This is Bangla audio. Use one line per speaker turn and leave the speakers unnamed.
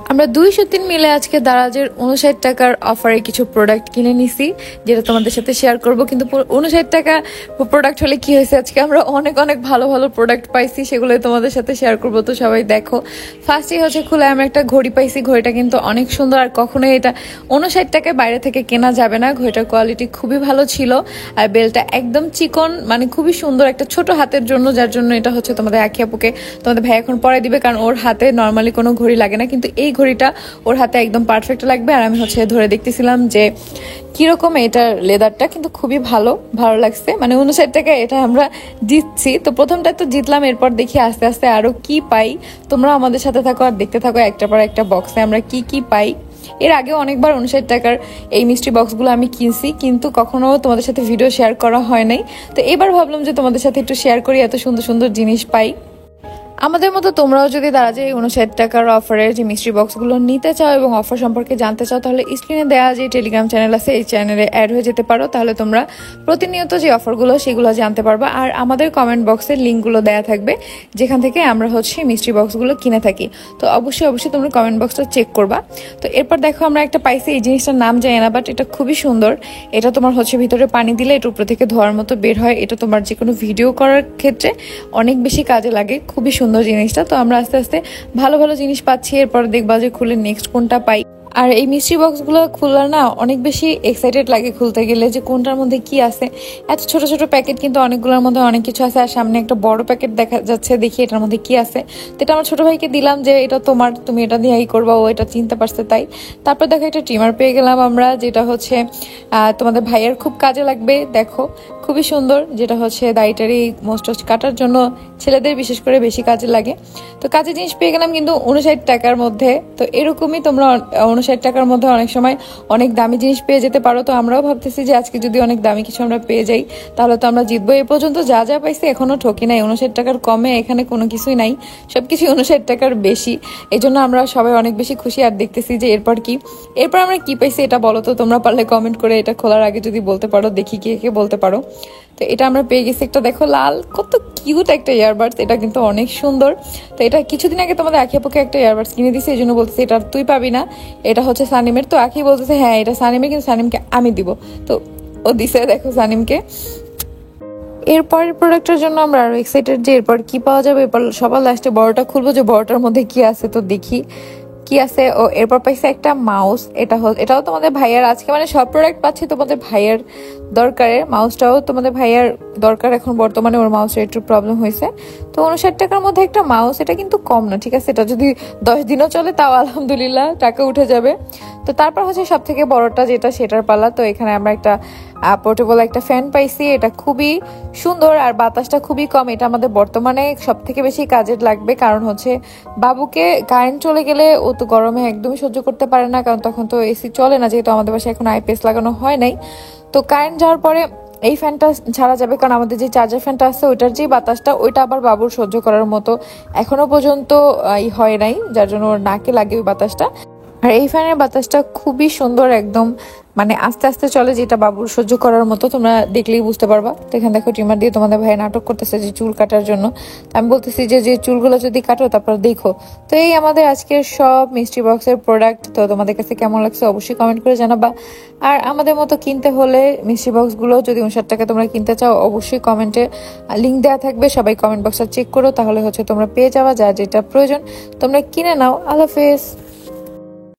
আমরা 203 মিলে আজকে দারাজের 59 টাকার অফারে কিছু প্রোডাক্ট কিনে নিছি, যেটা তোমাদের সাথে শেয়ার করব। কিন্তু 59 টাকা প্রোডাক্ট হলে কি হয়েছে, আজকে আমরা অনেক অনেক ভালো ভালো প্রোডাক্ট পাইছি, সেগুলোই তোমাদের সাথে শেয়ার করব। তো সবাই দেখো, ফার্স্টেই হচ্ছে খুলে আমরা একটা ঘড়ি পাইছি। ঘড়িটা কিন্তু অনেক সুন্দর, আর কখনোই এটা 59 টাকায় বাইরে থেকে কেনা যাবে না। ঘড়িটার কোয়ালিটি খুবই ভালো ছিল, আর বেলটা একদম চিকন, মানে খুবই সুন্দর, একটা ছোট হাতের জন্য, যার জন্য এটা হচ্ছে তোমাদের আখি আপুকে তোমাদের ভাই এখন পরে দিবে, কারণ ওর হাতে নর্মালি কোনো ঘড়ি লাগে না, কিন্তু এই ঘড়িটা ওর হাতে একদম পারফেক্ট লাগবে। আর আমি হচ্ছে ধরে দেখতেছিলাম যে কিরকম এটার লেদারটা, কিন্তু খুবই ভালো লাগছে। মানে 59 টাকা এটা আমরা জিতছি, তো প্রথমটা তো জিতলাম, এরপর দেখি আস্তে আস্তে আরো কি পাই। তোমরা আমাদের সাথে থাকো আর দেখতে থাকো একটা পর একটা বক্সে আমরা কি কি পাই। এর আগে অনেকবার 59 টাকার এই মিষ্টি বক্সগুলো আমি কিনছি, কিন্তু কখনো তোমাদের সাথে ভিডিও শেয়ার করা হয় নাই। তো এবার ভাবলাম যে তোমাদের সাথে একটু শেয়ার করি, এত সুন্দর সুন্দর জিনিস পাই। আমাদের মতো তোমরাও যদি দারাজে 59 টাকার অফারের যে মিস্ট্রি বক্সগুলো নিতে চাও এবং অফার সম্পর্কে জানতে চাও, তাহলে স্ক্রিনে দেওয়া যে টেলিগ্রাম চ্যানেল আছে, এই চ্যানেলে অ্যাড হয়ে যেতে পারো। তাহলে তোমরা প্রতিনিয়ত যে অফারগুলো সেগুলো জানতে পারবা। আর আমাদের কমেন্ট বক্সের লিঙ্কগুলো দেওয়া থাকবে, যেখান থেকে আমরা হচ্ছে মিস্ট্রি বক্সগুলো কিনে থাকি। তো অবশ্যই তোমরা কমেন্ট বক্সটা চেক করবা। তো এরপর দেখো আমরা একটা পাইছি, এই জিনিসটার নাম জানি না, বাট এটা খুবই সুন্দর। এটা তোমার হচ্ছে ভিতরে পানি দিলে এটা উপর থেকে ধোয়ার মতো বের হয়। এটা তোমার যে কোনো ভিডিও করার ক্ষেত্রে অনেক বেশি কাজে লাগে, খুবই সুন্দর জিনিসটা। তো আমরা আস্তে আস্তে ভালো ভালো জিনিস পাচ্ছি, এরপর দেখবা যে খুলে নেক্সট কোনটা পাই। আর এই মিষ্টি বক্সগুলো খোলার না অনেক বেশি এক্সাইটেড লাগে খুলতে গেলে, যে কোনটার মধ্যে কি আছে। এত ছোট ছোট প্যাকেট, কিন্তু অনেকগুলোর মধ্যে অনেক কিছু আছে। আর সামনে একটা বড় প্যাকেট দেখা যাচ্ছে, দেখি এটার মধ্যে কি আছে। তো এটা আমার ছোট ভাইকে দিলাম যে এটা তোমার, তুমি এটা দিয়ে করবা, ও এটা চিনতে পারছে তাই। তারপর দেখো একটা ট্রিমার পেয়ে গেলাম আমরা, যেটা হচ্ছে তোমাদের ভাইয়ের খুব কাজে লাগবে। দেখো খুবই সুন্দর, যেটা হচ্ছে দাড়িটারি মোস্ট কাটার জন্য ছেলেদের বিশেষ করে বেশি কাজে লাগে। তো কাজের জিনিস পেয়ে গেলাম কিন্তু 59 টাকার মধ্যে। তো এরকমই তোমরা 59 টাকার মধ্যে অনেক সময় অনেক দামি জিনিস পেয়ে যেতে পারো। তো আমরাও ভাবতেছি যে আজকে যদি অনেক দামি কিছু আমরা পেয়ে যাই, তাহলে তো আমরা জিতবো। এ পর্যন্ত যা যা পাইছি এখনো ঠকি নাই। 59 টাকার কমে এখানে কোনো কিছুই নাই, সবকিছু 59 টাকার বেশি। এই জন্য আমরা সবাই অনেক বেশি খুশি। আর দেখতেছি যে এরপর আমরা কি পাইছি এটা বলো তো তোমরা, পারলে কমেন্ট করে এটা খোলার আগে যদি বলতে পারো, দেখি কে কে বলতে পারো। তো এটা আমরা পেয়ে গেছি একটা, দেখো লাল, কত কিউট একটা ইয়ারবাডস। এটা কিন্তু অনেক সুন্দর। তো এটা কিছুদিন আগে তোমাদের আখি আপুকে একটা ইয়ারবাডস কিনে দিছি, এই জন্য বলতেছি এটা তুই পাবি না, এটা হচ্ছে সানিমের। তো আখি বলতেছে হ্যাঁ এটা সানিমের, কিন্তু সানিমকে আমি দিব। তো ও দিছে দেখো সানিমকে। এরপরের প্রোডাক্টের জন্য আমরা আরো এক্সাইটেড যে এরপর কি পাওয়া যাবে। এরপর সবার লাস্টে বড়টা খুলবো, যে বড়টার মধ্যে কি আছে। তো দেখি কি আছে। ও এরপর পাইছে একটা মাউস। এটাও তোমাদের ভাইয়ার, আজকে মানে সব প্রোডাক্ট পাচ্ছি তোমাদের ভাইয়ার দরকারের। মাউসটাও তোমাদের ভাইয়ার দরকার এখন বর্তমানে, ওর মাউসের একটু প্রবলেম হয়েছে। তো 59 টাকার মধ্যে একটা মাউস, এটা কিন্তু কম না, ঠিক আছে। এটা যদি 10 দিনও চলে তাও আলহামদুলিল্লাহ টাকা উঠে যাবে। তো তারপর হচ্ছে সব থেকে বড়টা যেটা, সেটার পালা। তো এখানে আমরা একটা পোর্টেবল একটা ফ্যান পাইছি। এটা খুবই সুন্দর আর বাতাসটা খুবই কম। এটা আমাদের বর্তমানে সব থেকে বেশি কাজের লাগবে, কারণ হচ্ছে বাবুকে কারেন্ট চলে গেলে ও তো গরমে একদমই সহ্য করতে পারে না, কারণ তখন তো এসি চলে না, যেহেতু আমাদের বাসায় এখন আইপিএস লাগানো হয় নাই। তো কারেন্ট যাওয়ার পরে এই ফ্যানটা ছাড়া যাবে, কারণ আমাদের যে চার্জার ফ্যানটা আছে ওইটার যে বাতাসটা, ওইটা আবার বাবুর সহ্য করার মতো এখনো পর্যন্ত হয় নাই, যার জন্য ওর নাকে লাগে ওই বাতাসটা। আর এই ফ্যানের বাতাসটা খুবই সুন্দর, একদম মানে আস্তে আস্তে চলে, যেটা বাবুর সহ্য করার মতো। তোমরা দেখলেই বুঝতে পারবা। তো এখানে দেখো ট্রিমার দিয়ে তোমাদের ভাই নাটক করতেছে যে চুল কাটার জন্য। আমি বলতেছি যে চুলগুলো যদি কাটো তারপর দেখো। তো এই আমাদের আজকের সব মিস্ট্রি বক্সের প্রোডাক্ট। তো তোমাদের কাছে কেমন লাগছে অবশ্যই কমেন্ট করে জানাবা। আর আমাদের মতো কিনতে হলে মিস্ট্রি বক্সগুলো যদি 59 টাকা তোমরা কিনতে চাও, অবশ্যই কমেন্টে লিঙ্ক দেওয়া থাকবে, সবাই কমেন্ট বক্সটা চেক করো, তাহলে হচ্ছে তোমরা পেয়ে যাবা যা যেটা প্রয়োজন তোমরা কিনে নাও। আল্লাহ হাফেজ।